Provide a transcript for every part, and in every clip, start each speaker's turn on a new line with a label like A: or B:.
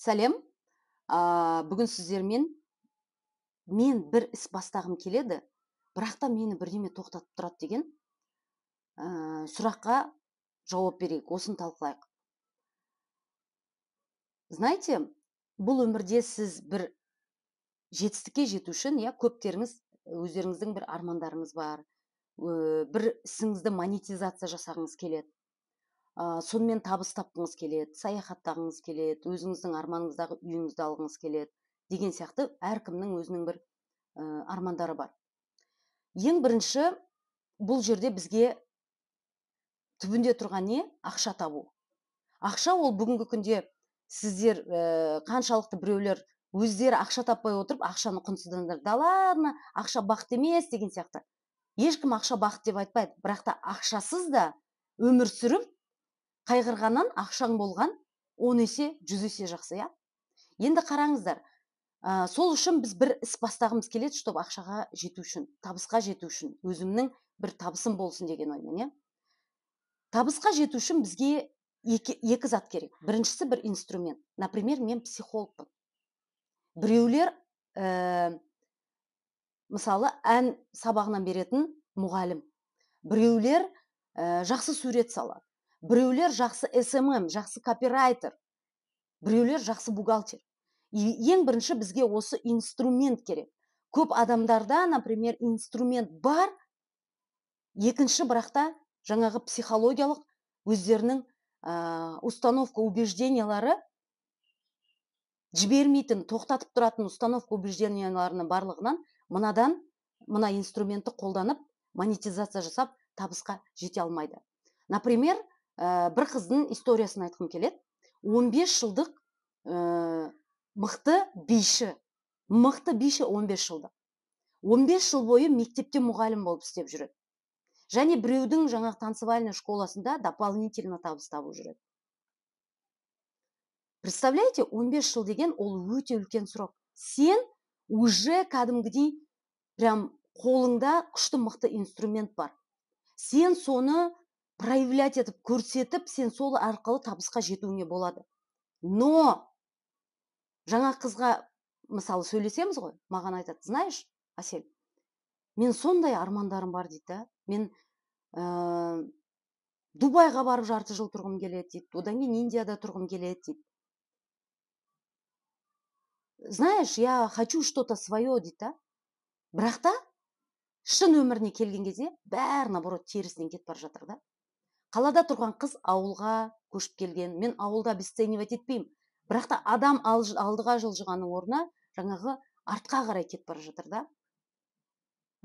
A: Сәлем. Бүгін сіздермен мен бір іс бастағым келеді, бірақ та мені бірдеме тоқтатып тұрады деген сұраққа жауап берейік, осыны талқылайық. Знаете, бұл өмірде сіз бір жетістікке жету үшін, көптеріңіз өздеріңіздің бір армандарыңыз бар, бір ісіңізді монетизация жасағыңыз келеді. Сонымен табыс тапқыңыз келеді, саяхаттағыңыз келеді, өзіңіздің арманыңыздағы үйіңізді алғыңыз келеді деген сияқты әркімнің өзінің бір армандары бар. Ең бірінші бұл жерде бізге түбінде тұрған не? Ақша табу. Ақша ол бүгінгі күнде сіздер қаншалықты біреулер өздері ақша таппай отырып, ақшаны құнсыздандар. Да ладно, ақша бақыт емес деген сияқты. Ешкім ақша бақыт деп айтпайды, бірақ та ақшасыз да өмір сүріп, қайғырғаннан ақшаң болған 10 есе, 100 есе жақсы, Енді қараңыздар, сол үшін біз бір іс бастағымыз келеді, чтобы ақшаға жету үшін, табысқа жету үшін, өзімнің бір табысым болсын деген оймен, Табысқа жету үшін бізге екі зат керек. Біріншісі бір инструмент. Например, мен психологпын. Біреулер, мысалы, ән сабағынан беретін мұғалім. Біреулер жақсы сурет салады. Біреулер жақсы SMM, жақсы копирайтер. Біреулер жақсы бухгалтер. Ең бірінші бізге осы инструмент керек. Көп адамдарда, например, инструмент бар, екінші бірақта жаңағы психологиялық өздерінің установка убеждениялары жібермейтін, тоқтатып тұратын установка убежденияларының барлығынан мына инструментті қолданып, монетизация жасап, табысқа жете алмайды. Например, бір қыздың историясын айтқым келеді. 15 жылдық мықты биші 15 жылдық. 15 жыл бойы мектепте мұғалім болып істеп жүреді. Және біреудің жаңағы танцевальный школасында дополнительно табыс табып жүреді. Представляете, 15 жыл деген ол өте үлкен срок. Сен уже кәдімгідей прям қолыңда күшті мықты инструмент бар. Сен соны проявлять етіп, көрсетіп, сен сол арқылы табысқа жетуіңе болады. Но жаңа қызға мысалы сөйлесеміз ғой, маған айтады: знаешь, Асель, мен сондай армандарым бар дейді. Мен Дубайға барып жарты жыл тұрғым келеді дейді. Одан кейін Индияда тұрғым келеді дейді. Знаешь, я хочу что-то свое дейді. Бірақ та шын өміріне келген кезде бәрі наоборот терісінен кетіп бара жатыр да. Қалада тұрған қыз ауылға көшіп келген. Мен ауылда обесценивать етпеймін. Бірақ та адам алдыға жылжығанның орнына жаңағы артқа қарай кетіп бара жатыр да.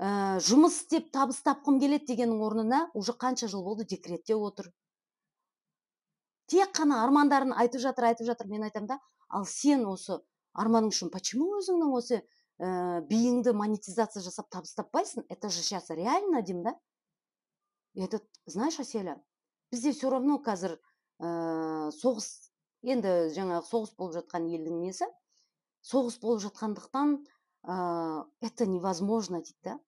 A: Жұмыс істеп табыс тапқым келеді дегеннің орнына уже қанша жыл болды декретте отыр. Тек қана армандарын айтып жатыр. Мен айтамын да, ал сен осы арманың үшін почему өзіңнің осы биіңді монетизация жасап табыс таппайсың? Это же сейчас реально, деймін да. Этот, знаешь, Аселя, бізде все равно қазір соғыс, енді жаңағы соғыс болып жатқан елдің несі, соғыс болып жатқандықтан это невозможно дейді да.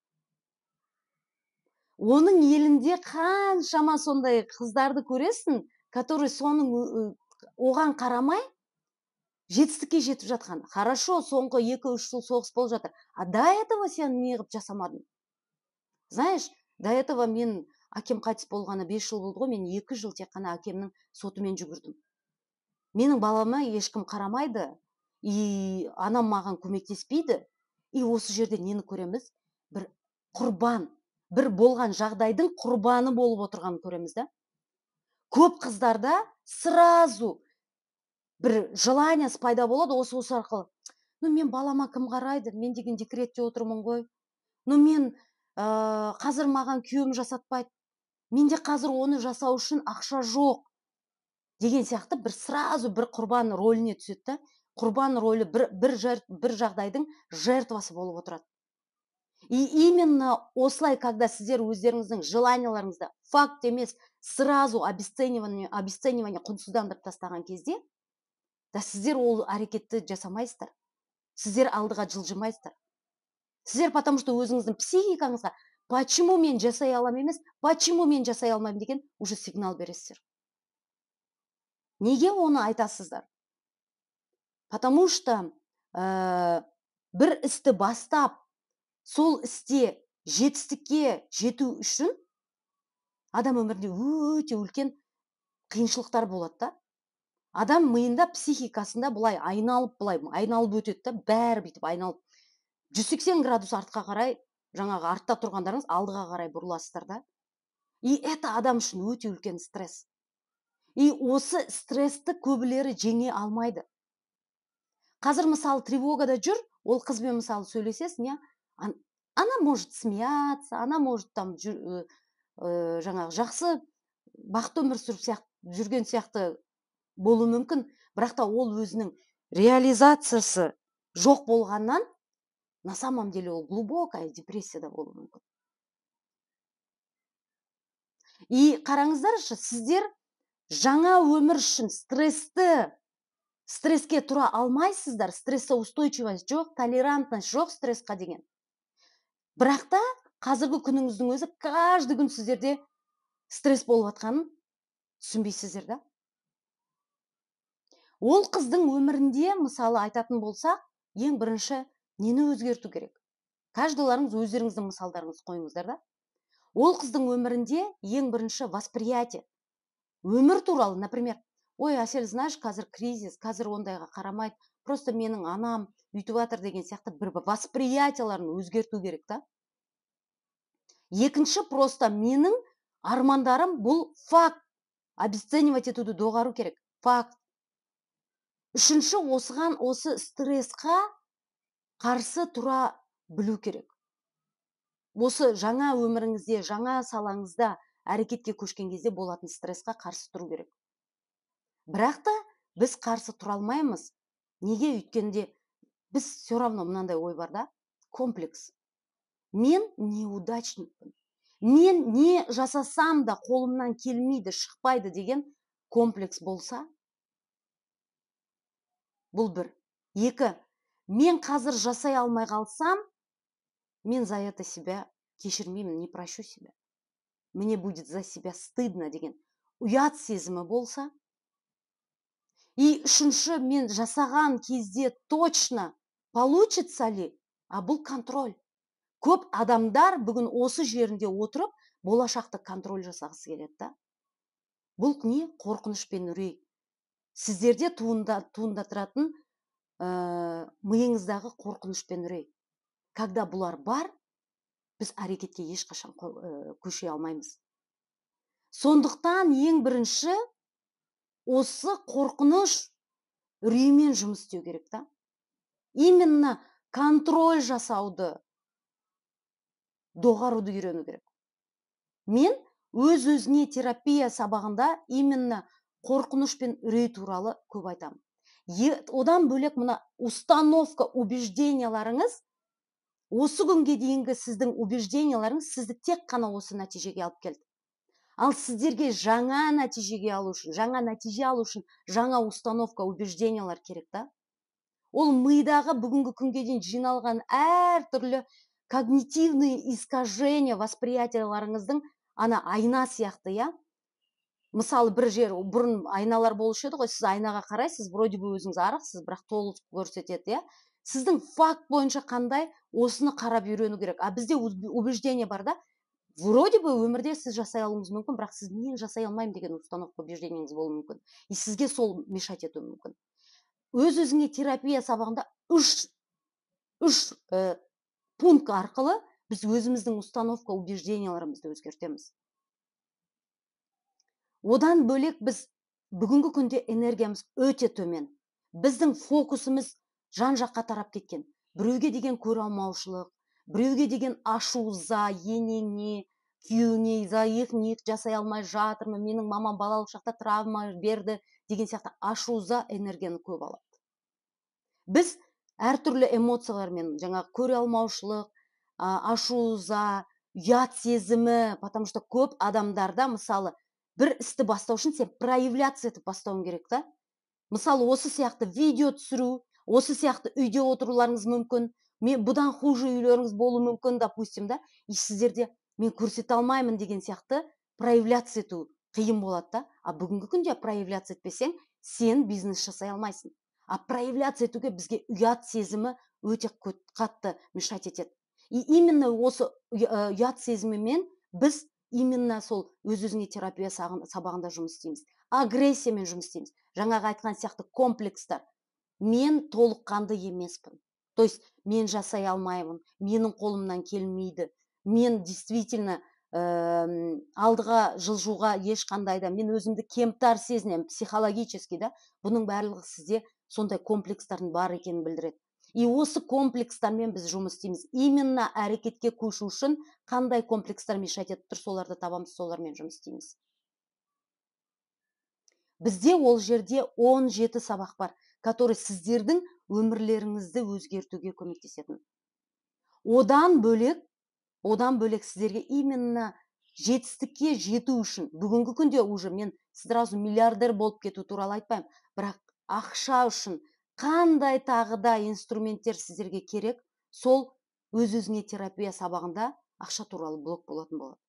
A: Оның елінде қаншама сондай қыздарды көресің, который соның оған қарамай жетістікке жетіп жатқан. Хорошо, соңғы 2-3 жыл соғыс болып жатыр. А до этого сен не қылып жасамадың? Знаешь, до этого мен әкем қайтыс болғаны 5 жыл болды ғой, мен 2 жыл тек қана әкемнің сотымен жүгірдім. Менің балама ешкім қарамайды, и анам маған көмектеспейді. И осы жерде нені көреміз? Бір құрбан, бір болған жағдайдың құрбаны болып отырғанын көреміз да. Көп қыздарда сразу бір желание пайда болады осы арқылы. Мен балама кім қарайды? Мен деген декретте отырмын ғой. Мен қазір маған күйеуім жасатпайды. Менде қазір оны жасау үшін ақша жоқ. Деген сияқты сразу бір құрбан рөліне түседі да. Құрбан рөлі бір жағдайдың жертвасы болып отырады. И именно осылай, когда сіздер өздеріңіздің желанияларыңызды факт емес, сразу обесценивание құнсыздандырып тастаған кезде, да сіздер ол әрекетті жасамайсыздар. Сіздер алдыға жылжымайсыздар. Сіздер потому что өзіңіздің психикаңызға почему мен жасай аламын емес, почему мен жасай алмаймын деген уже сигнал бересіздер. Неге оны айтасыздар? потому что бір істі бастап сол істе жетістікке жету үшін адам өмірінде өте үлкен қиыншылықтар болады да. Адам миында, психикасында былай айналып өтеді да, бәрі бүйтіп айналып 180 градус артқа қарай, жаңағы артта тұрғандарыңыз алдыға қарай бұрыласыздар да. И это адам үшін өте үлкен стресс. И осы стрессті көбілері жеңе алмайды. Қазір мысалы тревогада жүр, ол қызбен мысалы сөйлесесің, она может смеяться, она может там жаңағы жақсы бақытты өмір сүріп жүрген сияқты болуы мүмкін, бірақ та ол өзінің реализациясы жоқ болғаннан на самом деле ол глубокая депрессияда болуы мүмкін. И қараңыздаршы, сіздер жаңа өмір үшін стресске тұра алмайсыздар, стресске устойчивость жоқ, толерантность жоқ стрессқа деген. Бірақ та қазіргі күніңіздің өзі каждый күн сіздерде стресс болып жатқанын түсінбейсіздер да. Ол қыздың өмірінде мысалы айтатын болсақ, ең бірінші нені өзгерту керек? Каждыларыңыз өздеріңіздің мысалдарыңызды қойыңыздар да. Ол қыздың өмірінде ең бірінші восприятие. Өмір туралы, например, ой, Әсел, знаешь, қазір кризис, қазір ондайға қарамайды, просто менің анам үйтіп жатыр деген сияқты бір восприятияларын өзгерту керек та. Екінші, просто менің армандарым бұл факт. Обесценивать етуді доғару керек. Факт. Үшінші, осы стрессқа қарсы тұра білу керек. Осы жаңа өміріңізде, жаңа салаңызда әрекетке көшкен кезде болатын стрессқа қарсы тұру керек. Бірақ та біз қарсы тұра алмаймыз. Неге? Өйткенде біз все равно мынандай ой бар да, комплекс. Мен неудачникпін. Мен не жасасам да қолымнан келмейді, шықпайды деген комплекс болса, бұл бір. Екі, мен қазір жасай алмай қалсам, мен за это себя кешірмеймін, не прощу себя. Мне будет за себя стыдно деген ұят сезімі болса. И үшінші, мен жасаған кезде точно получится ли? А бұл контроль. Көп адамдар бүгін осы жерінде отырып, болашақты контроль жасағысы келеді да. Бұл не? Қорқыныш пен үрей. Сіздерде туындатыратын миыңыздағы қорқыныш пен үрей. Когда бұлар бар, біз әрекетке ешқашан көше алмаймыз. Сондықтан ең бірінші осы қорқыныш үреймен жұмыс істеу керек та. Именно контроль жасауды, доғаруды үйрену керек. Мен өз-өзіне терапия сабағында именно қорқыныш пен үрей туралы көп айтамын. Одан бөлек мына установка убежденияларыңыз, осы күнге дейінгі сіздің убежденияларыңыз сізді тек қана осы нәтижеге алып келді. Ал сіздерге жаңа нәтиже алу үшін жаңа установка убеждениялар керек та. Ол мидағы бүгінгі күнге дейін жиналған әртүрлі когнитивные искажения восприятияларыңыздың айна сияқты, я. Мысалы, бір жер бұрын айналар болушы еді ғой, сіз айнаға қарайсыз, вроде бы өзіңіз арықсыз, бірақ толық көрсетеді, я. Сіздің факт бойынша қандай, осыны қарап үйрену керек. А бізде убеждение бар да, вроде бы өмірде сіз жасай алуыңыз мүмкін, бірақ сіз мен жасай алмаймын деген установка убеждениеңіз болуы мүмкін. И сізге сол мешать етуі мүмкін. Өз-өзіңе терапия сабағында үш пункт арқылы біз өзіміздің установка убежденияларымызды өзгертеміз. Одан бөлек біз бүгінгі күнде энергиямыз өте төмен. Біздің фокусымыз жан-жаққа тарап кеткен. Біреуге деген көре алмаушылық, біреуге деген ашу-ыза, енеңе, күйеуіне ниет жасай алмай жатырмын, менің мамам балалық шақта травма берді деген сияқты ашу-ыза энергияны көп алады. Біз әртүрлі эмоциялармен, жаңағы көре алмаушылық, ашу-ыза, ұят сезімі, потому что көп адамдарда мысалы бір істі бастау үшін сен проявляция етіп бастауың керек та. Мысалы, осы сияқты видео түсіру, осы сияқты үйде отыруларыңыз мүмкін, бұдан хуже үйлеріңіз болуы мүмкін, допустим, да. И сіздерде мен көрсете алмаймын деген сияқты проявляция ету қиын болады да. А бүгінгі күнде проявляция етпесең, сен бизнес жасай алмайсың. а проявляться етуге бізге ұят сезімі өте қатты мешать етеді. И именно осы ұят сезімімен біз именно сол өз-өзіңе терапия сабағында жұмыс істейміз. Агрессиямен жұмыс істейміз. Жаңағы айтқан сияқты комплекстар. Мен толыққанды емеспін. То есть мен жасай алмаймын, менің қолымнан келмейді. Мен действительно алдыға жылжуға ешқандай да мен өзімді кемтар сезінемін психологически да. Бұның барлығы сізде сондай комплекстардың бар екенін білдіреді. И осы комплекстармен біз жұмыс істейміз. Именно әрекетке көшу үшін қандай комплекстар мешать етіп тұр, соларды табамыз, солармен жұмыс істейміз. Бізде ол жерде 17 сабақ бар, который сіздердің өмірлеріңізді өзгертуге көмектесетін. Одан бөлек сіздерге именно жетістікке жету үшін, бүгінгі күнде уже мен сразу миллиардер болып кету туралы айтпаймын, бірақ ақша үшін қандай тағы да инструменттер сіздерге керек, сол өз-өзіңе терапия сабағында ақша туралы блок болатын болады.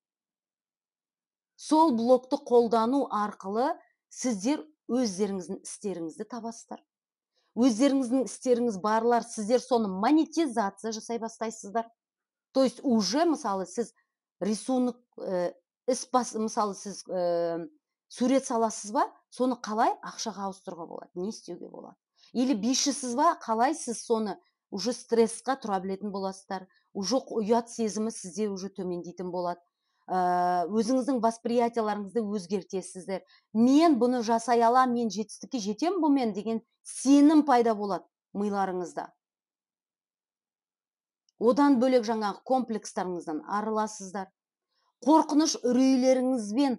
A: Сол блокты қолдану арқылы сіздер өздеріңіздің істеріңізді табасыздар. Өздеріңіздің істеріңіз барлар, сіздер соны монетизация жасай бастайсыздар. То есть уже мысалы сіз рисунок мысалы сіз сурет саласыз ба, соны қалай ақшаға ауыстыруға болады, не істеуге болады. Или бишісіз ба, қалай сіз соны уже стрессқа тұра білетін боласыздар, уже ұят сезімі сізде уже төмендейтін болады. Өзіңіздің восприятияларыңызды өзгертесіздер. Мен бұны жасай алам, мен жетістікке жетем бұмен деген сенім пайда болады миларыңызда. Одан бөлек жаңағы комплекстарыңыздан арыласыздар. Қорқыныш үрейлеріңізбен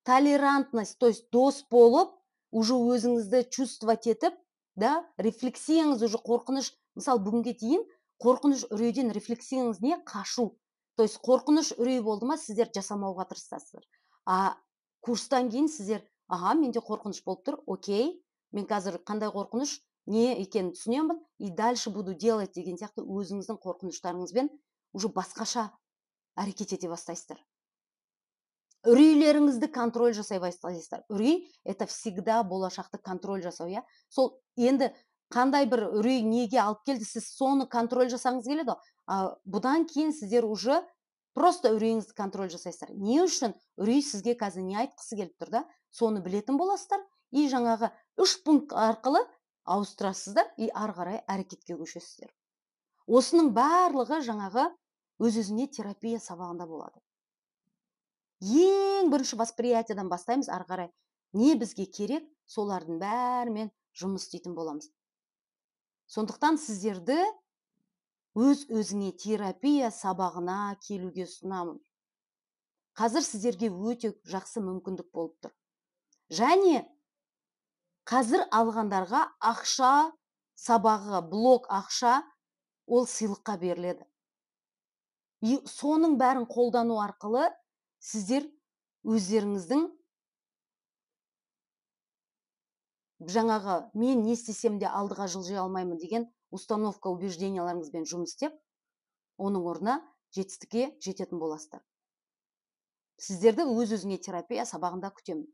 A: толерантность, то есть дос болып, уже өзіңізді чувствовать етіп, да, рефлексияңыз уже қорқыныш, мысалы бүгінге дейін қорқыныш үрейден рефлексияңыз не? Қашу. То есть қорқыныш үрей болды ма, сіздер жасамауға тырысасыздар. А курстан кейін сіздер, менде қорқыныш болып тұр, окей, мен қазір қандай қорқыныш, не екенін түсінемін, и дальше буду делать деген сияқты өзіңіздің қорқыныштарыңызбен уже басқаша әрекет ете бастайсыздар. Үрейлеріңізді контроль жасай бастайсыздар. Үрей это всегда болашақты контроль жасау, я. Сол енді қандай бір үрей неге алып келді, сіз соны контроль жасаңыз келеді. Бұдан кейін сіздер уже просто үрейіңізді контроль жасайсыздар. Не үшін? Үрей сізге қазір не айтқысы келіп тұр да, соны білетін боласыздар. И жаңағы 3 пункт арқылы ауыстырасыздар, и ары қарай әрекетке көшесіздер. Осының барлығы жаңағы өз-өзіне терапия сабағында болады. Ең бірінші восприятиядан бастаймыз, ары қарай не бізге керек, солардың бәрімен жұмыс істейтін боламыз. Сондықтан сіздерді өз-өзіңе терапия сабағына келуге ұсынамын. Қазір сіздерге өте жақсы мүмкіндік болып тұр. Және қазір алғандарға ақша сабағы, блок ақша, ол сыйлыққа беріледі. И соның бәрін қолдану арқылы сіздер өздеріңіздің жаңағы мен не істесем де алдыға жылжи алмаймын деген установка убежденияларыңызбен жұмыс істеп, оның орнына жетістікке жететін боласыздар. Сіздерді өз-өзіңе терапия сабағында күтемін.